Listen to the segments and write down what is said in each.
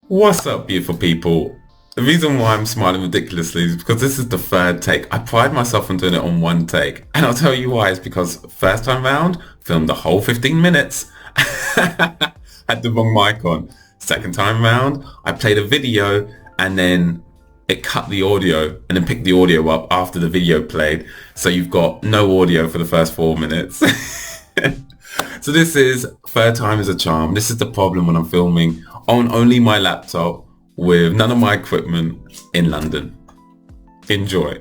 What's up, beautiful people? The reason why I'm smiling ridiculously is because this is the third take. I pride myself on doing it on one take. And I'll tell you why. It's because first time round, filmed the whole 15 minutes. Had the wrong mic on. Second time round, I played a video and then it cut the audio and then picked the audio up after the video played. So you've got no audio for the first 4 minutes. So this is third time is a charm. This is the problem when I'm filming on only my laptop with none of my equipment in London. Enjoy.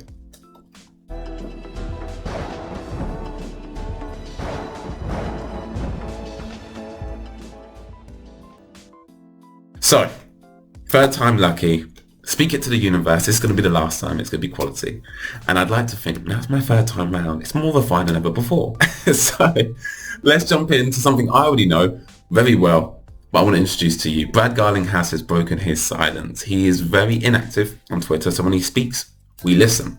So, third time lucky. Speak it to the universe. It's going to be the last time. It's going to be quality. And I'd like to think, now it's my third time round. It's more refined than ever before. So let's jump into something I already know very well, but I want to introduce to you. Brad Garlinghouse has broken his silence. He is very inactive on Twitter. So when he speaks, we listen.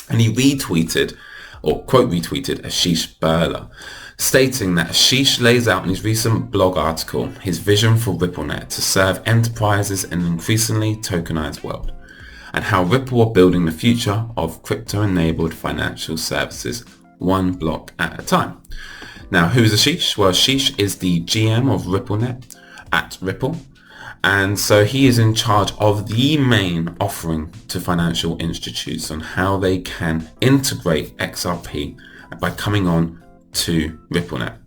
And he retweeted, or quote retweeted, Ashish Birla, stating that Ashish lays out in his recent blog article his vision for RippleNet to serve enterprises in an increasingly tokenized world, and how Ripple are building the future of crypto-enabled financial services one block at a time. Now, who is Ashish? Well, Ashish is the GM of RippleNet at Ripple, and so he is in charge of the main offering to financial institutes on how they can integrate XRP by coming on to RippleNet.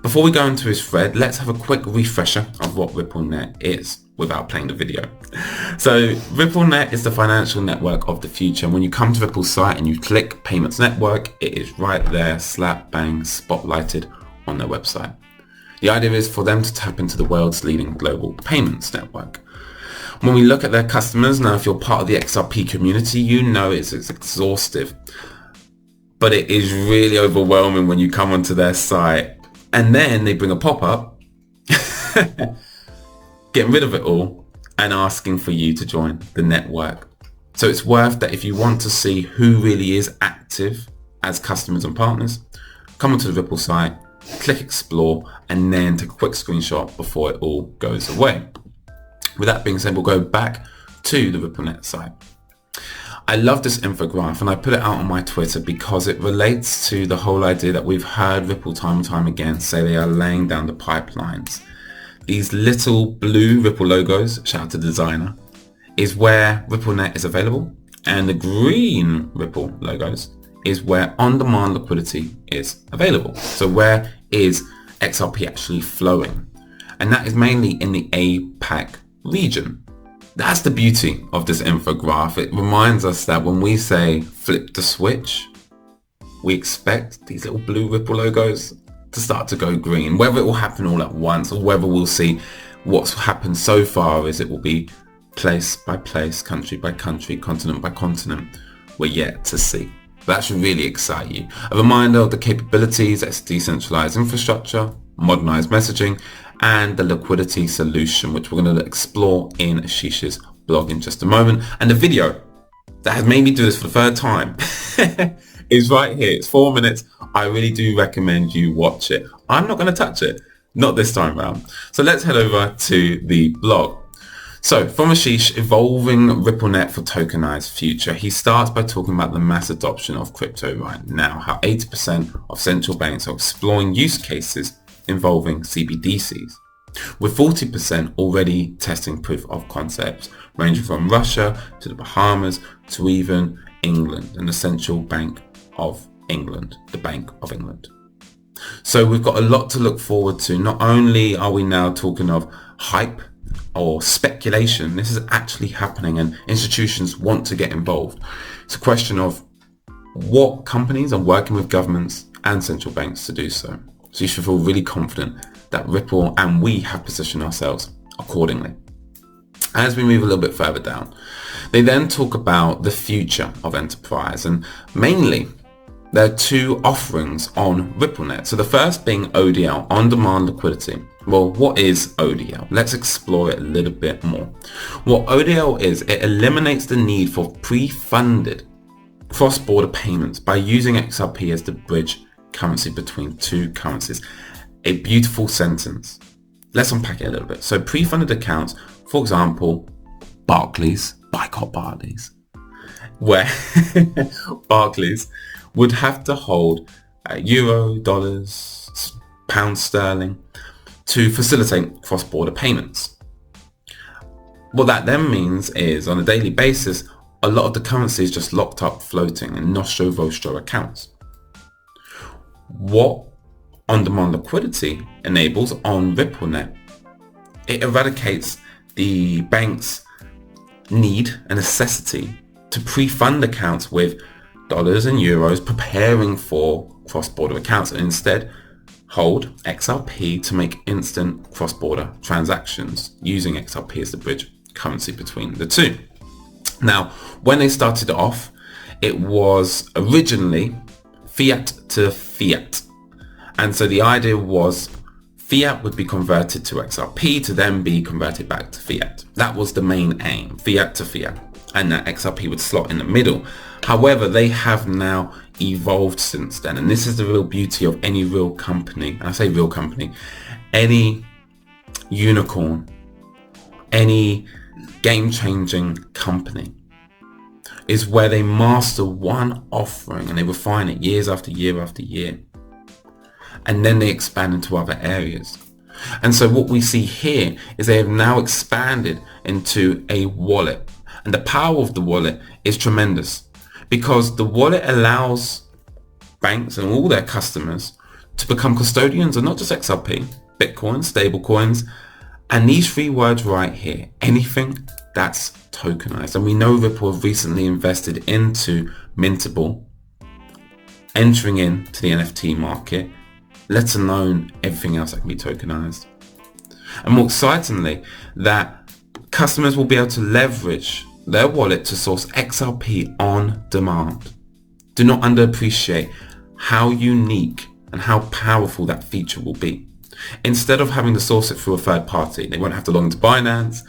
Before we go into his thread, let's have a quick refresher of what RippleNet is without playing the video. So RippleNet is the financial network of the future. When you come to Ripple's site and you click Payments Network, it is right there, slap bang, spotlighted on their website. The idea is for them to tap into the world's leading global payments network. When we look at their customers, now if you're part of the XRP community, you know it's exhaustive. But it is really overwhelming when you come onto their site and then they bring a pop-up, getting rid of it all and asking for you to join the network. So it's worth that if you want to see who really is active as customers and partners, come onto the Ripple site, click explore, and then take a quick screenshot before it all goes away. With that being said, we'll go back to the RippleNet site. I love this infograph and I put it out on my Twitter because it relates to the whole idea that we've heard Ripple time and time again say they are laying down the pipelines. These little blue Ripple logos, shout out to the designer, is where RippleNet is available, and the green Ripple logos is where on-demand liquidity is available. So where is XRP actually flowing? And that is mainly in the APAC region. That's the beauty of this infograph. It reminds us that when we say flip the switch, we expect these little blue Ripple logos to start to go green. Whether it will happen all at once or whether we'll see what's happened so far is it will be place by place, country by country, continent by continent, we're yet to see. That should really excite you. A reminder of the capabilities that's decentralized infrastructure, modernized messaging, and the liquidity solution, which we're going to explore in Ashish's blog in just a moment. And the video that has made me do this for the third time is right here. It's 4 minutes. I really do recommend you watch it. I'm not going to touch it, not this time around. So let's head over to the blog. So from Ashish, evolving RippleNet for tokenized future, he starts by talking about the mass adoption of crypto right now, how 80% of central banks are exploring use cases involving CBDCs, with 40% already testing proof of concepts, ranging from Russia to the Bahamas to even England and the Central Bank of England, the Bank of England. So we've got a lot to look forward to. Not only are we now talking of hype or speculation, this is actually happening and institutions want to get involved. It's a question of what companies are working with governments and central banks to do so. So you should feel really confident that Ripple and we have positioned ourselves accordingly. As we move a little bit further down, they then talk about the future of enterprise, and mainly there are two offerings on RippleNet. So the first being ODL, on-demand liquidity. Well, what is ODL? Let's explore it a little bit more. What ODL is, it eliminates the need for pre-funded cross-border payments by using XRP as the bridge currency between two currencies. A beautiful sentence. Let's unpack it a little bit. So pre-funded accounts for example, Barclays, boycott Barclays, where Barclays would have to hold euro, dollars, pounds sterling to facilitate cross-border payments. What that then means is, on a daily basis, a lot of the currency is just locked up floating in nostro-vostro accounts. What on-demand liquidity enables on RippleNet, it eradicates the bank's need and necessity to pre-fund accounts with dollars and euros preparing for cross-border accounts, and instead hold XRP to make instant cross-border transactions using XRP as the bridge currency between the two. Now, when they started off, it was originally fiat to fiat. And so the idea was fiat would be converted to XRP to then be converted back to fiat. That was the main aim, fiat to fiat. And that XRP would slot in the middle. However, they have now evolved since then. And this is the real beauty of any real company. And I say real company, any unicorn, any game-changing company, is where they master one offering and they refine it years after year after year. And then they expand into other areas. And so what we see here is they have now expanded into a wallet. And the power of the wallet is tremendous, because the wallet allows banks and all their customers to become custodians of not just XRP, Bitcoin, stable coins, and these three words right here, anything that's tokenized. And we know Ripple have recently invested into Mintable, entering into the NFT market, let alone everything else that can be tokenized. And more excitingly, that customers will be able to leverage their wallet to source XRP on demand. Do not underappreciate how unique and how powerful that feature will be. Instead of having to source it through a third party, they won't have to log into Binance,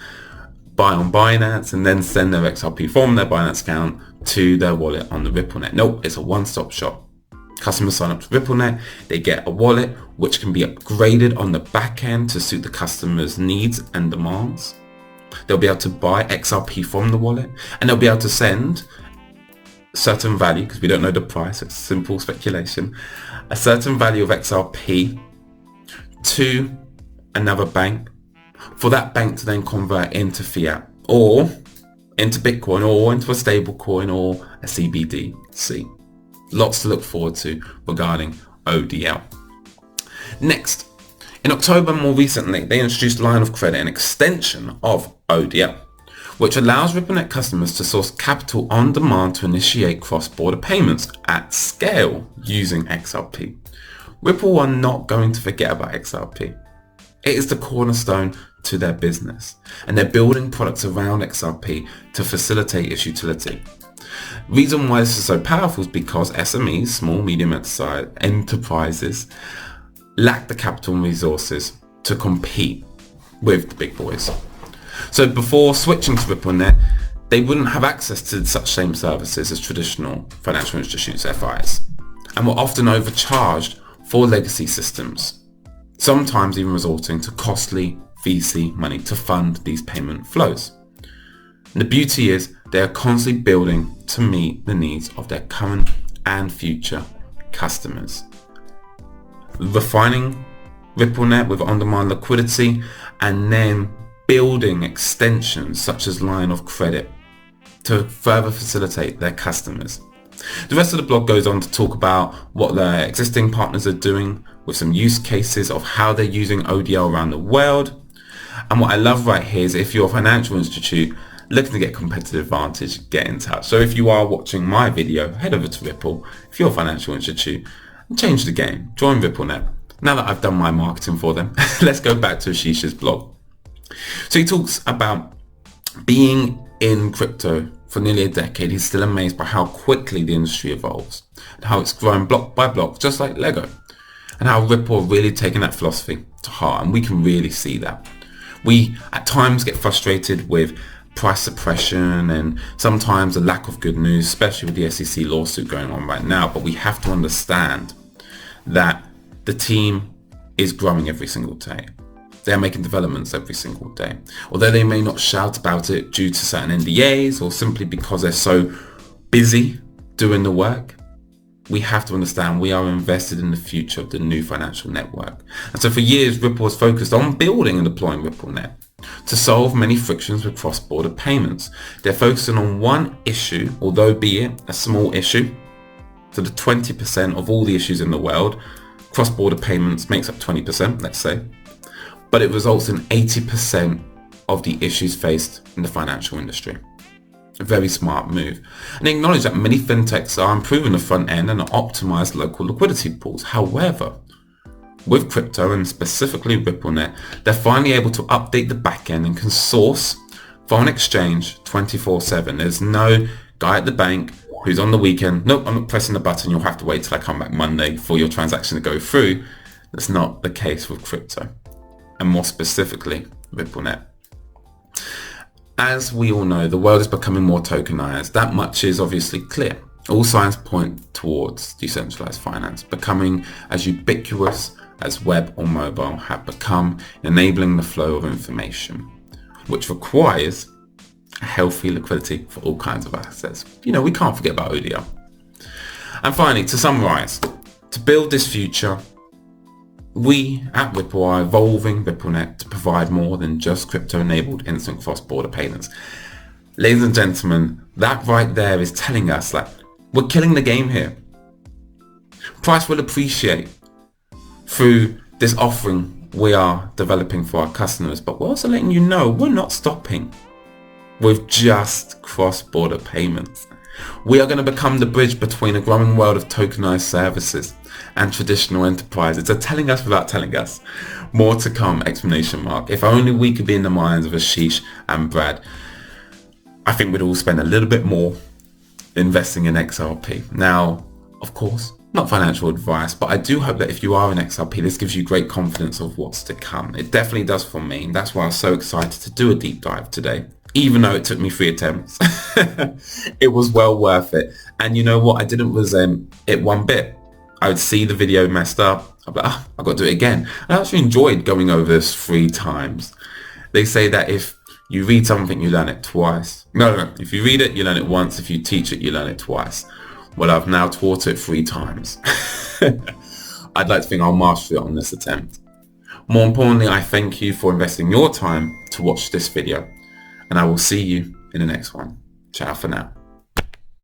buy on Binance, and then send their XRP from their Binance account to their wallet on the RippleNet. Nope, it's a one-stop shop. Customers sign up to RippleNet, they get a wallet which can be upgraded on the back end to suit the customer's needs and demands. They'll be able to buy XRP from the wallet, and they'll be able to send a certain value, because we don't know the price, it's simple speculation, a certain value of XRP to another bank, for that bank to then convert into fiat or into Bitcoin or into a stable coin or a CBDC. Lots to look forward to regarding ODL. Next, in October, more recently, they introduced line of credit, an extension of ODL, which allows RippleNet customers to source capital on demand to initiate cross-border payments at scale using XRP. Ripple are not going to forget about XRP. It is the cornerstone to their business, and they're building products around XRP to facilitate its utility. Reason why this is so powerful is because SMEs, small, medium-sized enterprises, lack the capital and resources to compete with the big boys. So before switching to RippleNet, they wouldn't have access to such same services as traditional financial institutions, FIs, and were often overcharged for legacy systems, sometimes even resorting to costly VC money to fund these payment flows. And the beauty is they are constantly building to meet the needs of their current and future customers. Refining RippleNet with on-demand liquidity, and then building extensions such as line of credit to further facilitate their customers. The rest of the blog goes on to talk about what their existing partners are doing with some use cases of how they're using ODL around the world. And what I love right here is if you're a financial institute looking to get competitive advantage, get in touch. So if you are watching my video, head over to Ripple. If you're a financial institute, change the game. Join RippleNet. Now that I've done my marketing for them, let's go back to Ashish's blog. So he talks about being in crypto for nearly a decade. He's still amazed by how quickly the industry evolves and how it's growing block by block, just like Lego, and how Ripple are really taking that philosophy to heart, and we can really see that. We at times get frustrated with price suppression and sometimes a lack of good news, especially with the SEC lawsuit going on right now, but we have to understand that the team is growing every single day. They're making developments every single day. Although they may not shout about it due to certain NDAs or simply because they're so busy doing the work, we have to understand we are invested in the future of the new financial network. And so for years, Ripple has focused on building and deploying RippleNet to solve many frictions with cross-border payments. They're focusing on one issue, although be it a small issue. So the 20% of all the issues in the world, cross-border payments makes up 20%, let's say. But it results in 80% of the issues faced in the financial industry. A very smart move. And they acknowledge that many fintechs are improving the front end and optimize local liquidity pools. However, with crypto and specifically RippleNet, they're finally able to update the back end and can source foreign exchange 24/7. There's no guy at the bank who's on the weekend, nope, I'm not pressing the button, you'll have to wait till I come back Monday for your transaction to go through. That's not the case with crypto, and more specifically RippleNet. As we all know, the world is becoming more tokenized. That much is obviously clear. All signs point towards decentralized finance becoming as ubiquitous as web or mobile have become, enabling the flow of information, which requires a healthy liquidity for all kinds of assets. We can't forget about ODL. And finally, to summarize, to build this future, we at Ripple are evolving RippleNet to provide more than just crypto-enabled instant cross-border payments. Ladies and gentlemen, that right there is telling us that we're killing the game here. Price will appreciate through this offering we are developing for our customers, but we're also letting you know we're not stopping with just cross-border payments. We are going to become the bridge between a growing world of tokenized services and traditional enterprises. They're telling us without telling us. More to come, exclamation mark. If only we could be in the minds of Ashish and Brad. I think we'd all spend a little bit more investing in XRP. Now, of course, not financial advice, but I do hope that if you are in XRP, this gives you great confidence of what's to come. It definitely does for me. That's why I was so excited to do a deep dive today. Even though it took me 3 attempts, it was well worth it. And you know what? I didn't resent it one bit. I would see the video messed up. I'd be like, I've got to do it again. I actually enjoyed going over this 3 times. They say that if you read something, you learn it twice. No. If you read it, you learn it once. If you teach it, you learn it twice. Well, I've now taught it 3 times. I'd like to think I'll master it on this attempt. More importantly, I thank you for investing your time to watch this video. And I will see you in the next one. Ciao for now.